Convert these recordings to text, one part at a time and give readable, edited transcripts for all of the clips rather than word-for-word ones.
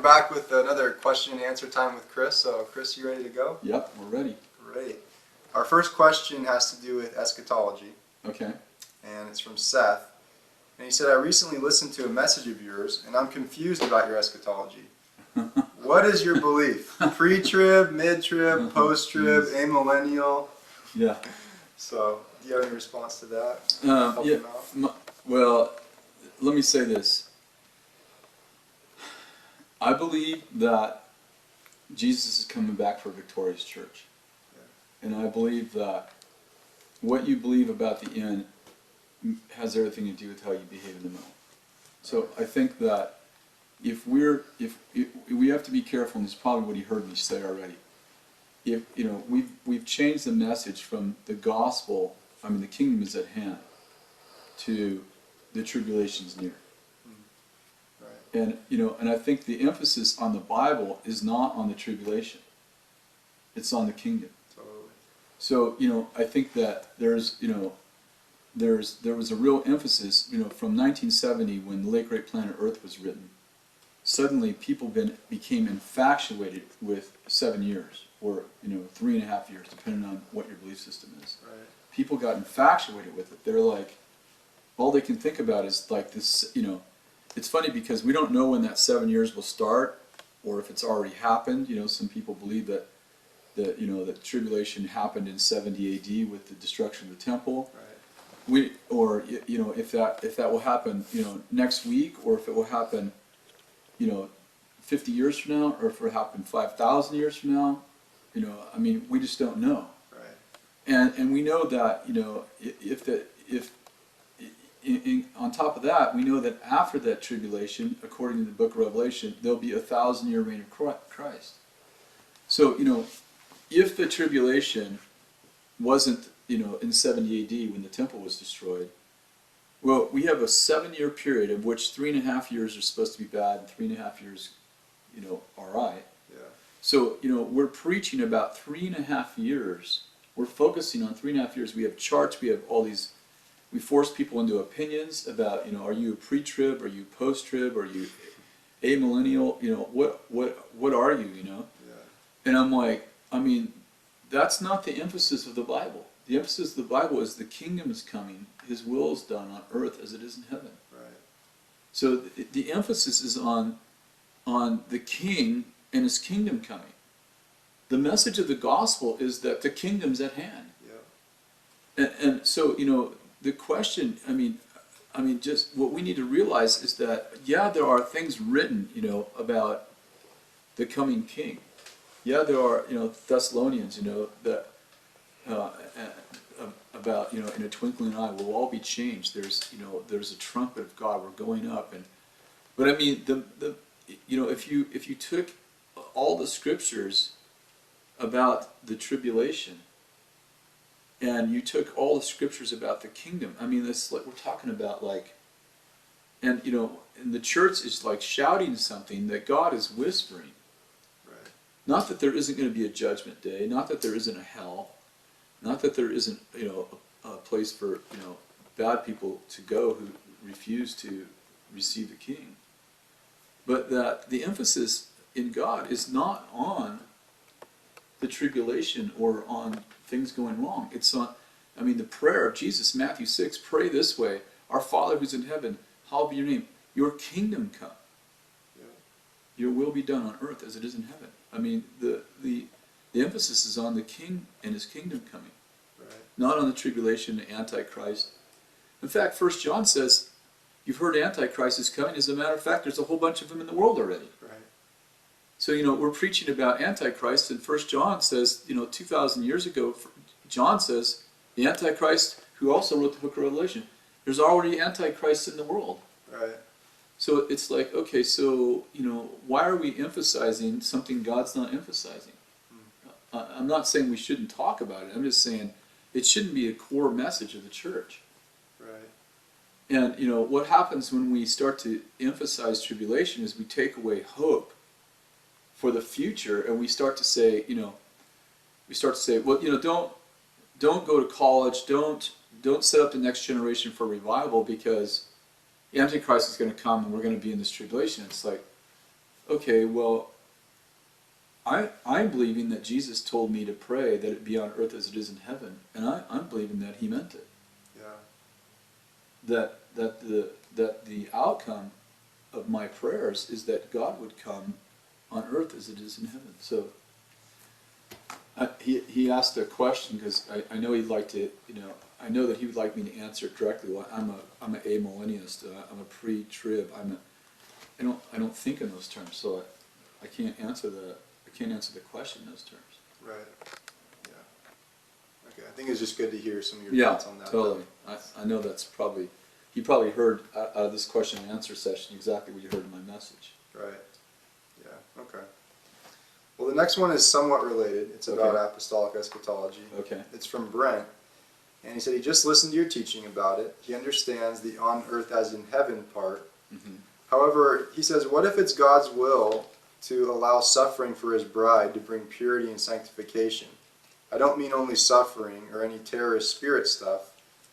back with another question and answer time with Chris. So, Chris, you ready to go? Yep, we're ready. Great. Our first question has to do with eschatology. Okay. And it's from Seth. And he said, I recently listened to a message of yours, and I'm confused about your eschatology. What is your belief? Pre-trib, mid-trib, post-trib, amillennial? Yeah. So, do you have any response to that? Help him out? Well, let me say this. I believe that Jesus is coming back for a victorious church. Yeah. And I believe that what you believe about the end has everything to do with how you behave in the middle. So I think that if we have to be careful, and this is probably what he heard me say already. If we've changed the message from the gospel, I mean the kingdom is at hand, to the tribulation's near. And and I think the emphasis on the Bible is not on the tribulation. It's on the kingdom. Totally. So, I think that there was a real emphasis, from 1970 when The Late Great Planet Earth was written. Suddenly people became infatuated with 7 years, or 3.5 years, depending on what your belief system is. Right. People got infatuated with it. They're like, all they can think about is like this, It's funny because we don't know when that 7 years will start, or if it's already happened. Some people believe that that tribulation happened in 70 AD with the destruction of the temple. Right. If that will happen, next week, or if it will happen, 50 years from now, or if it will happen 5,000 years from now. We just don't know. Right. And we know that on top of that, we know that after that tribulation, according to the book of Revelation, there'll be a 1,000-year reign of Christ. So, if the tribulation wasn't, in 70 AD when the temple was destroyed, well, we have a 7-year period of which 3.5 years are supposed to be bad and 3.5 years, all right. Yeah. So, we're preaching about 3.5 years. We're focusing on 3.5 years. We have charts, we have all these. We force people into opinions about, are you a pre-trib, are you post-trib, are you amillennial, what are you, Yeah. And I'm like, that's not the emphasis of the Bible. The emphasis of the Bible is the kingdom is coming, His will is done on earth as it is in heaven. Right. So the emphasis is on the King and His kingdom coming. The message of the gospel is that the kingdom's at hand. Yeah. And so, the question, just what we need to realize is that, there are things written, about the coming king. There are, Thessalonians, that about, in a twinkling eye, we'll all be changed. There's a trumpet of God. We're going up, but if you took all the scriptures about the tribulation, and you took all the scriptures about the kingdom, that's like we're talking about, and the church is like shouting something that God is whispering. Right. Not that there isn't going to be a judgment day, not that there isn't a hell, not that there isn't a place for bad people to go who refuse to receive the King, but that the emphasis in God is not on the tribulation or on things going wrong. It's on, the prayer of Jesus, Matthew 6, pray this way, Our Father who's in heaven, hallowed be your name. Your kingdom come. Yeah. Your will be done on earth as it is in heaven. The emphasis is on the King and His kingdom coming. Right. Not on the tribulation, the Antichrist. In fact, 1 John says, you've heard Antichrist is coming. As a matter of fact, there's a whole bunch of them in the world already. Right. So, we're preaching about Antichrist, and 1 John says, 2,000 years ago, John says, the Antichrist, who also wrote the book of Revelation, there's already Antichrist in the world. Right. So it's like, okay, so, why are we emphasizing something God's not emphasizing? I'm not saying we shouldn't talk about it. I'm just saying it shouldn't be a core message of the church. Right. And, what happens when we start to emphasize tribulation is we take away hope for the future, and we start to say, well, don't go to college, don't set up the next generation for revival because the Antichrist is going to come and we're going to be in this tribulation. It's like, okay, well, I'm believing that Jesus told me to pray that it be on earth as it is in heaven, and I'm believing that he meant it. Yeah. That the outcome of my prayers is that God would come on earth as it is in heaven. So he asked a question because I know he'd like to, I know that he would like me to answer it directly. Well, I'm a amillennialist. I'm a pre-trib. I don't think in those terms, so I can't answer the question in those terms. Right. Yeah. Okay. I think it's just good to hear some of your Yeah, thoughts on that. totally. I know that's probably, you probably heard out of this question and answer session exactly what you heard in my message. Right. Yeah. Okay. Well, the next one is somewhat related. It's about Okay. apostolic eschatology. Okay. It's from Brent. And he said he just listened to your teaching about it. He understands the on earth as in heaven part. Mm-hmm. However, he says, what if it's God's will to allow suffering for his bride to bring purity and sanctification? I don't mean only suffering or any terrorist spirit stuff,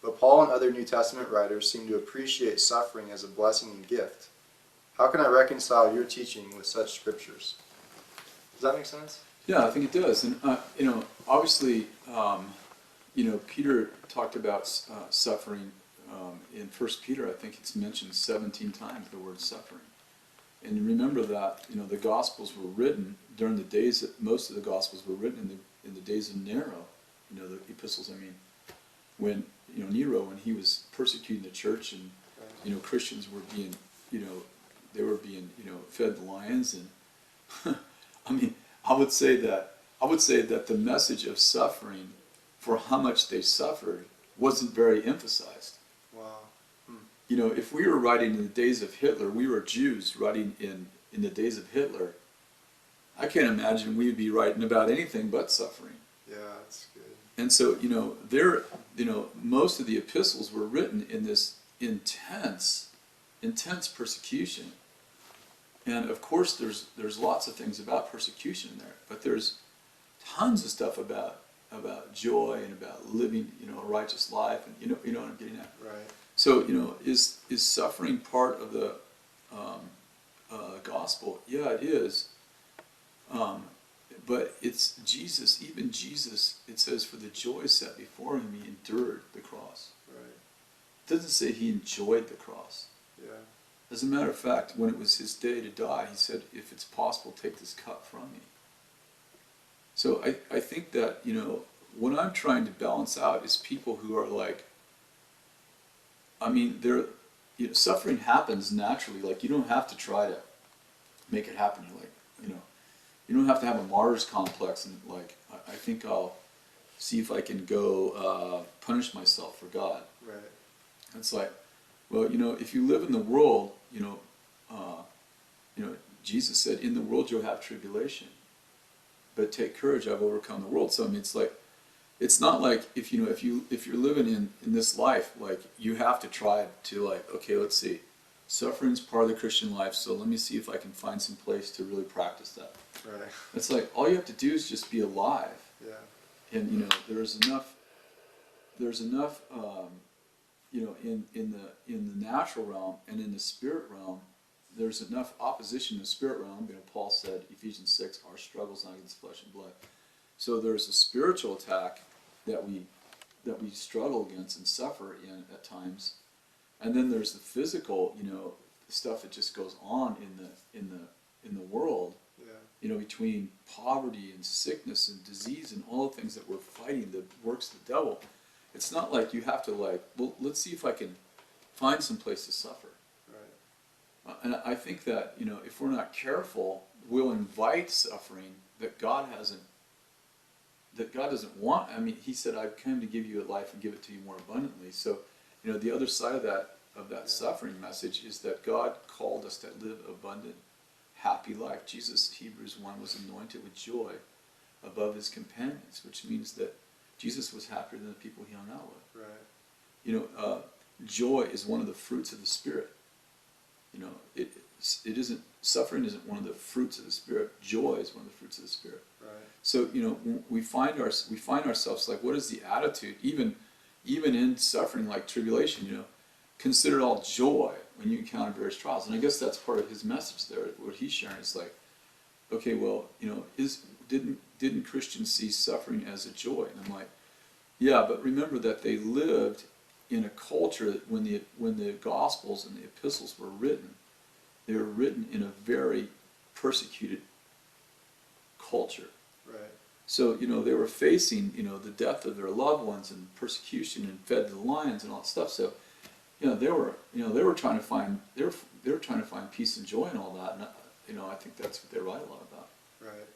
but Paul and other New Testament writers seem to appreciate suffering as a blessing and gift. How can I reconcile your teaching with such scriptures? Does that make sense? Yeah, I think it does. And, obviously, Peter talked about suffering in 1 Peter. I think it's mentioned 17 times, the word suffering. And remember that, the Gospels were written during the days that most of the Gospels were written in the days of Nero, the epistles, when, Nero, when he was persecuting the church and, Christians were being, they were being, fed the lions. And, I would say that the message of suffering for how much they suffered wasn't very emphasized. Wow. If we were writing in the days of Hitler, we were Jews writing in the days of Hitler, I can't imagine we would be writing about anything but suffering. Yeah, that's good. And so, most of the epistles were written in this intense persecution. And of course, there's lots of things about persecution in there, but there's tons of stuff about joy and about living, a righteous life, and you know what I'm getting at. Right. So, is suffering part of the gospel? Yeah, it is. But it's Jesus. Even Jesus, it says, for the joy set before him, he endured the cross. Right. It doesn't say he enjoyed the cross. Yeah. As a matter of fact, when it was his day to die, he said, if it's possible, take this cup from me. So I think that, what I'm trying to balance out is people who are like, suffering happens naturally. Like, you don't have to try to make it happen. You're like, you don't have to have a martyr's complex and like, I think I'll see if I can go punish myself for God. Right. It's like, well, if you live in the world, Jesus said, in the world you'll have tribulation, but take courage, I've overcome the world. So it's like, it's not like if you're living in this life, like you have to try to like, okay, let's see, suffering's part of the Christian life, so let me see if I can find some place to really practice that. Right. It's like all you have to do is just be alive. Yeah. And there's enough in the natural realm and in the spirit realm, there's enough opposition in the spirit realm. Paul said, Ephesians 6, our struggle's not against flesh and blood. So there's a spiritual attack that we struggle against and suffer in at times, and then there's the physical, stuff that just goes on in the world. Yeah. Between poverty and sickness and disease and all the things that we're fighting, the works of the devil. It's not like you have to well, let's see if I can find some place to suffer. Right. And I think that, if we're not careful, we'll invite suffering that God doesn't want. He said, I've come to give you a life and give it to you more abundantly. So, the other side of that suffering message is that God called us to live abundant, happy life. Jesus, Hebrews 1, was anointed with joy above his companions, which means that Jesus was happier than the people he hung out with. Right. Joy is one of the fruits of the Spirit. Suffering isn't one of the fruits of the Spirit. Joy is one of the fruits of the Spirit. Right. So we find ourselves like, what is the attitude? Even in suffering like tribulation, consider it all joy. when you encounter various trials. And I guess that's part of his message there. What he's sharing is like, okay, well, you know, didn't Christians see suffering as a joy? And I'm like, yeah, but remember that they lived in a culture that when the Gospels and the epistles were written, they were written in a very persecuted culture. Right. So, you know, they were facing, you know, the death of their loved ones and persecution and fed to the lions and all that stuff. So, you know, they were trying to find they were trying to find peace and joy and all that. And you know, I think that's what they write a lot about. Right.